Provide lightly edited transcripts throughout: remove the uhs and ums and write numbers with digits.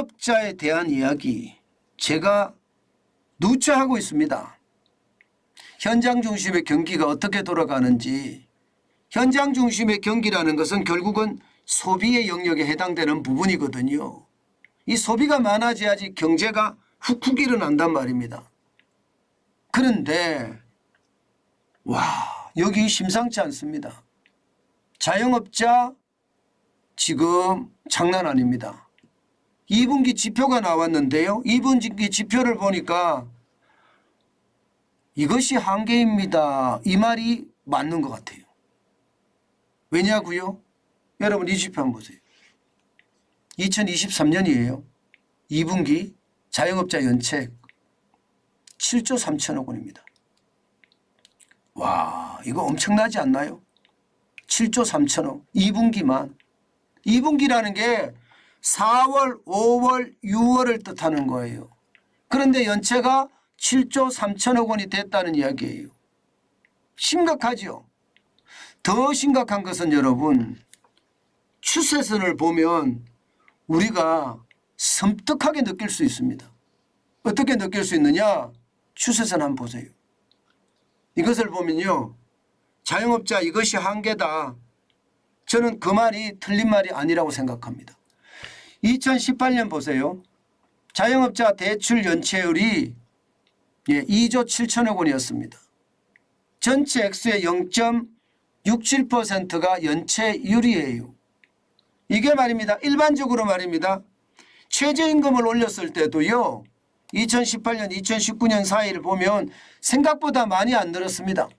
자영업자에 대한 이야기 제가 누차 하고 있습니다. 현장 중심의 경기가 어떻게 돌아가는지. 현장 중심의 경기라는 것은 결국은 소비의 영역에 해당되는 부분이거든요. 이 소비가 많아져야지 경제가 훅훅 일어난단 말입니다. 그런데 와, 여기 심상치 않습니다. 자영업자 지금 장난 아닙니다. 2분기 지표가 나왔는데요. 2분기 지표를 보니까 이것이 한계입니다. 이 말이 맞는 것 같아요. 왜냐고요? 여러분 이 지표 한번 보세요. 2023년이에요. 2분기 자영업자 연책 7조 3천억 원입니다. 와, 이거 엄청나지 않나요? 7조 3천억 2분기만. 2분기라는 게 4월, 5월, 6월을 뜻하는 거예요. 그런데 연체가 7조 3천억 원이 됐다는 이야기예요. 심각하죠. 더 심각한 것은 여러분 추세선을 보면 우리가 섬뜩하게 느낄 수 있습니다. 어떻게 느낄 수 있느냐? 추세선 한번 보세요. 이것을 보면요. 자영업자 이것이 한계다. 저는 그 말이 틀린 말이 아니라고 생각합니다. 2018년 보세요. 자영업자 대출 연체율이 2조 7천억 원이었습니다. 전체 액수의 0.67%가 연체율이에요. 이게 말입니다. 일반적으로 말입니다. 최저임금을 올렸을 때도요. 2018년, 2019년 사이를 보면 생각보다 많이 안 늘었습니다.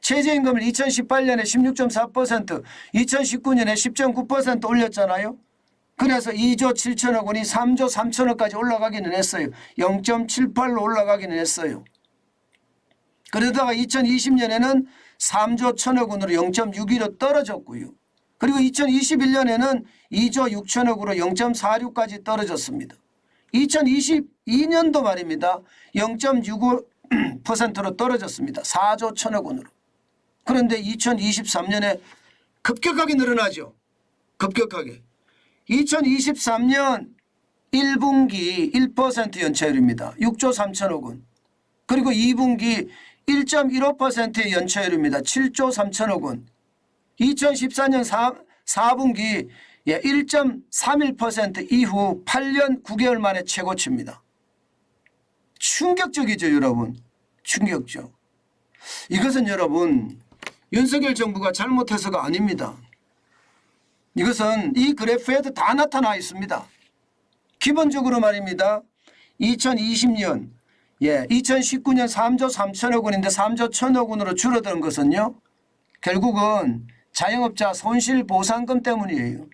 최저임금을 2018년에 16.4%, 2019년에 10.9% 올렸잖아요. 그래서 2조 7천억 원이 3조 3천억까지 올라가기는 했어요. 0.78로 올라가기는 했어요. 그러다가 2020년에는 3조 1천억 원으로 0.61로 떨어졌고요. 그리고 2021년에는 2조 6천억으로 0.46까지 떨어졌습니다. 2022년도 말입니다. 0.65%로 떨어졌습니다. 4조 1천억 원으로. 그런데 2023년에 급격하게 늘어나죠. 급격하게. 2023년 1분기 1% 연체율입니다. 6조 3천억 원. 그리고 2분기 1.15%의 연체율입니다. 7조 3천억 원. 2014년 4분기 1.31% 이후 8년 9개월 만에 최고치입니다. 충격적이죠, 여러분. 충격적. 이것은 여러분 윤석열 정부가 잘못해서가 아닙니다. 이것은 이 그래프에도 다 나타나 있습니다. 기본적으로 말입니다. 2020년 2019년 3조 3천억 원인데 3조 1천억 원으로 줄어든 것은요. 결국은 자영업자 손실보상금 때문이에요.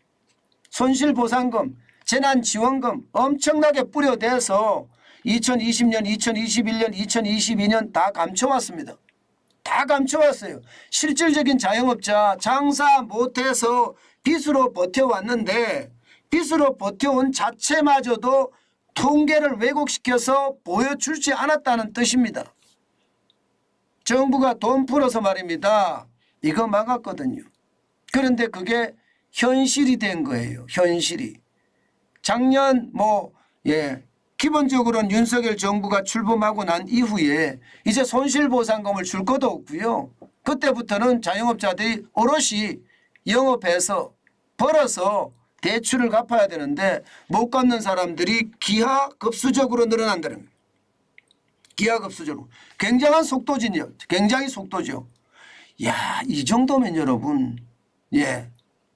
손실보상금, 재난지원금 엄청나게 뿌려대서 2020년, 2021년, 2022년 다 감춰왔습니다. 다 감춰왔어요. 실질적인 자영업자 장사 못해서 빚으로 버텨왔는데 빚으로 버텨온 자체마저도 통계를 왜곡시켜서 보여주지 않았다는 뜻입니다. 정부가 돈 풀어서 말입니다. 이거 막았거든요. 그런데 그게 현실이 된 거예요. 현실이. 작년 기본적으로는 윤석열 정부가 출범하고 난 이후에 이제 손실보상금을 줄 것도 없고요. 그때부터는 자영업자들이 오롯이 영업해서 벌어서 대출을 갚아야 되는데 못 갚는 사람들이 기하급수적으로 늘어난다는 거예요. 기하급수적으로. 굉장한 속도진이요. 굉장히 속도죠. 야, 이 정도면 여러분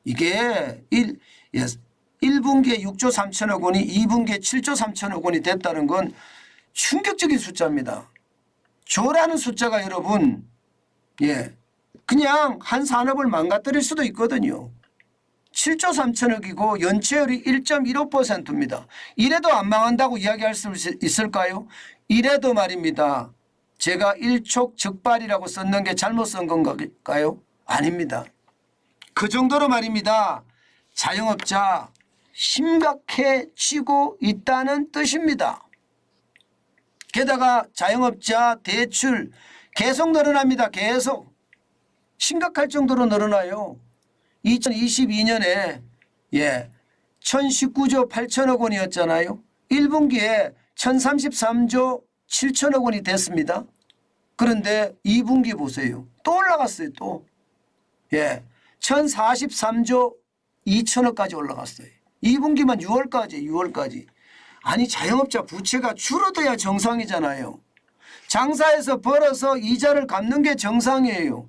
이게 1분기에 6조 3천억 원이 2분기에 7조 3천억 원이 됐다는 건 충격적인 숫자입니다. 조라는 숫자가 여러분 그냥 한 산업을 망가뜨릴 수도 있거든요. 7조 3천억이고 연체율이 1.15%입니다. 이래도 안 망한다고 이야기할 수 있을까요? 이래도 말입니다. 제가 일촉즉발이라고 썼는 게 잘못 쓴 건가요? 아닙니다. 그 정도로 말입니다. 자영업자 심각해지고 있다는 뜻입니다. 게다가 자영업자 대출 계속 늘어납니다. 계속. 심각할 정도로 늘어나요. 2022년에 1019조 8천억 원이었잖아요. 1분기에 1033조 7천억 원이 됐습니다. 그런데 2분기 보세요. 또 올라갔어요. 또. 예, 1043조 2천억까지 올라갔어요. 2분기만 6월까지. 아니 자영업자 부채가 줄어들어야 정상이잖아요. 장사해서 벌어서 이자를 갚는 게 정상이에요.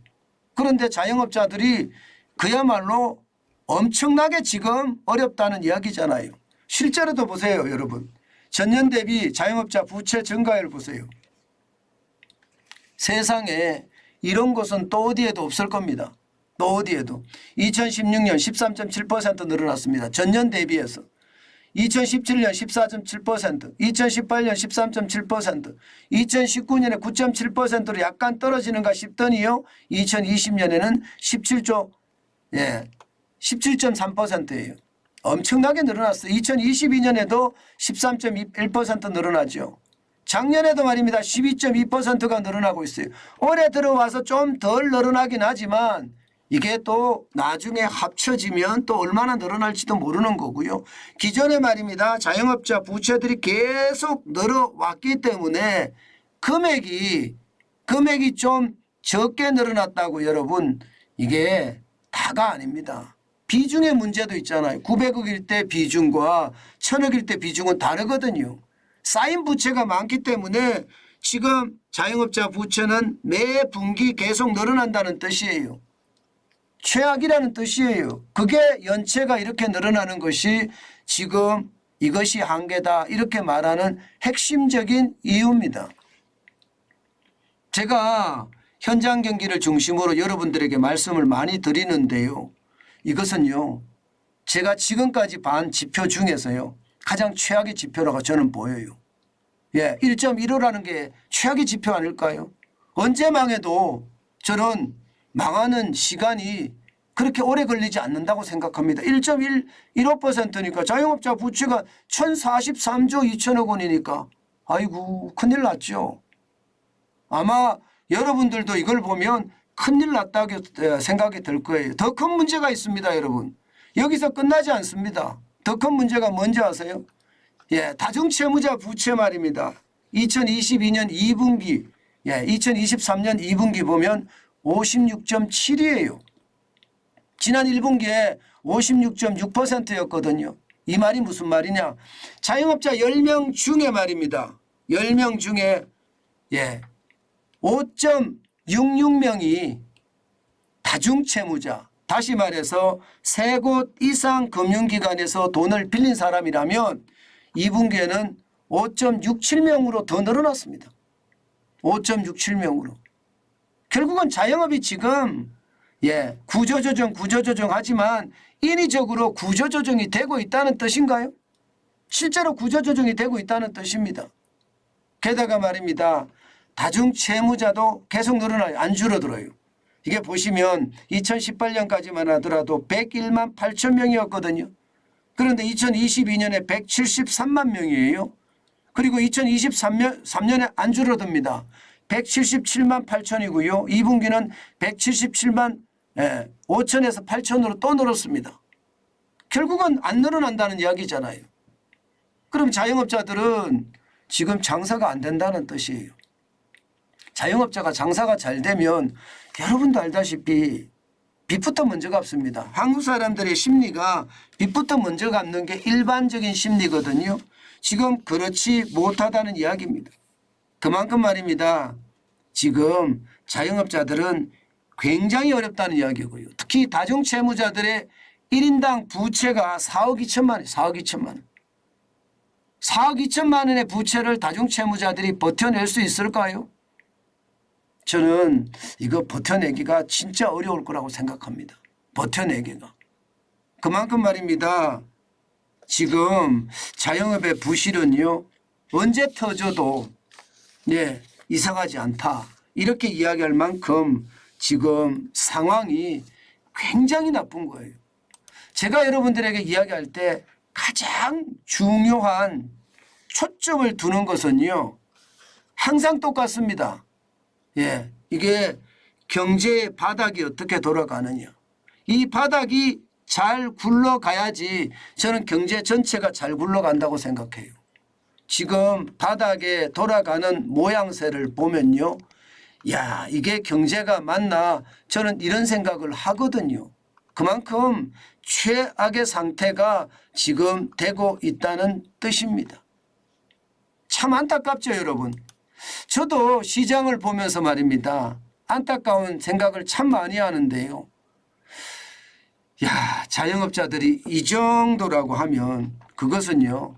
그런데 자영업자들이 그야말로 엄청나게 지금 어렵다는 이야기잖아요. 실제로도 보세요 여러분. 전년 대비 자영업자 부채 증가율 보세요. 세상에 이런 것은 또 어디에도 없을 겁니다. 또 어디에도. 2016년 13.7% 늘어났습니다. 전년 대비해서. 2017년 14.7%, 2018년 13.7%, 2019년에 9.7%로 약간 떨어지는가 싶더니요. 2020년에는 17.3%예요. 엄청나게 늘어났어요. 2022년에도 13.1% 늘어나죠. 작년에도 말입니다. 12.2%가 늘어나고 있어요. 올해 들어와서 좀 덜 늘어나긴 하지만 이게 또 나중에 합쳐지면 또 얼마나 늘어날지도 모르는 거고요. 기존에 말입니다. 자영업자 부채들이 계속 늘어왔기 때문에 금액이 좀 적게 늘어났다고 여러분 이게 다가 아닙니다. 비중의 문제도 있잖아요. 900억일 때 비중과 1000억일 때 비중은 다르거든요. 쌓인 부채가 많기 때문에 지금 자영업자 부채는 매 분기 계속 늘어난다는 뜻이에요. 최악이라는 뜻이에요. 그게 연체가 이렇게 늘어나는 것이 지금 이것이 한계다 이렇게 말하는 핵심적인 이유입니다. 제가 현장 경기를 중심으로 여러분들에게 말씀을 많이 드리는데요. 이것은요. 제가 지금까지 본 지표 중에서요. 가장 최악의 지표라고 저는 보여요. 1.15라는 게 최악의 지표 아닐까요? 언제 망해도 저는 망하는 시간이 그렇게 오래 걸리지 않는다고 생각합니다. 1.15%니까 자영업자 부채가 1043조 2천억 원이니까 아이고 큰일 났죠. 아마 여러분들도 이걸 보면 큰일 났다고 생각이 들 거예요. 더 큰 문제가 있습니다. 여러분. 여기서 끝나지 않습니다. 더 큰 문제가 뭔지 아세요? 다중채무자 부채 말입니다. 2022년 2분기 2023년 2분기 보면 56.7이에요. 지난 1분기에 56.6%였거든요. 이 말이 무슨 말이냐. 자영업자 10명 중에 말입니다. 10명 중에 5.66명이 다중채무자 다시 말해서 3곳 이상 금융기관에서 돈을 빌린 사람이라면 2분기에는 5.67명으로 더 늘어났습니다. 5.67명으로. 결국은 자영업이 지금 구조조정 하지만 인위적으로 구조조정이 되고 있다는 뜻인가요? 실제로 구조조정이 되고 있다는 뜻입니다. 게다가 말입니다. 다중채무자도 계속 늘어나요. 안 줄어들어요. 이게 보시면 2018년까지만 하더라도 101만 8천 명이었거든요. 그런데 2022년에 173만 명이에요. 그리고 2023년에 안 줄어듭니다. 177만 8천이고요. 2분기는 177만 5천에서 8천으로 또 늘었습니다. 결국은 안 늘어난다는 이야기잖아요. 그럼 자영업자들은 지금 장사가 안 된다는 뜻이에요. 자영업자가 장사가 잘 되면 여러분도 알다시피 빚부터 먼저 갚습니다. 한국 사람들의 심리가 빚부터 먼저 갚는 게 일반적인 심리거든요. 지금 그렇지 못하다는 이야기입니다. 그만큼 말입니다. 지금 자영업자들은 굉장히 어렵다는 이야기고요. 특히 다중채무자들의 1인당 부채가 4억 2천만 원, 4억 2천만 원. 4억 2천만 원의 부채를 다중채무자들이 버텨낼 수 있을까요? 저는 이거 버텨내기가 진짜 어려울 거라고 생각합니다. 버텨내기가. 그만큼 말입니다. 지금 자영업의 부실은요. 언제 터져도 이상하지 않다. 이렇게 이야기할 만큼 지금 상황이 굉장히 나쁜 거예요. 제가 여러분들에게 이야기할 때 가장 중요한 초점을 두는 것은요. 항상 똑같습니다. 이게 경제의 바닥이 어떻게 돌아가느냐. 이 바닥이 잘 굴러가야지 저는 경제 전체가 잘 굴러간다고 생각해요. 지금 바닥에 돌아가는 모양새를 보면요. 야, 이게 경제가 맞나? 저는 이런 생각을 하거든요. 그만큼 최악의 상태가 지금 되고 있다는 뜻입니다. 참 안타깝죠, 여러분. 저도 시장을 보면서 말입니다. 안타까운 생각을 참 많이 하는데요. 야, 자영업자들이 이 정도라고 하면 그것은요.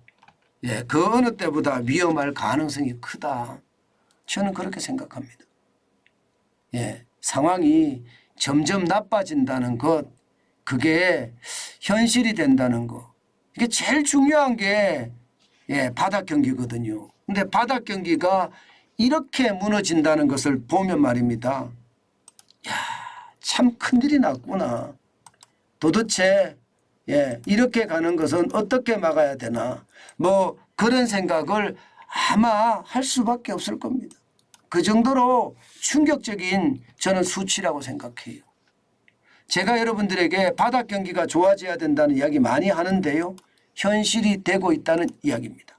예, 그 어느 때보다 위험할 가능성이 크다. 저는 그렇게 생각합니다. 예, 상황이 점점 나빠진다는 것, 그게 현실이 된다는 것. 이게 제일 중요한 게 예, 바닥 경기거든요. 근데 바닥 경기가 이렇게 무너진다는 것을 보면 말입니다. 야, 참 큰일이 났구나. 도대체 예, 이렇게 가는 것은 어떻게 막아야 되나. 뭐 그런 생각을 아마 할 수밖에 없을 겁니다. 그 정도로 충격적인 저는 수치라고 생각해요. 제가 여러분들에게 바닥 경기가 좋아져야 된다는 이야기 많이 하는데요. 현실이 되고 있다는 이야기입니다.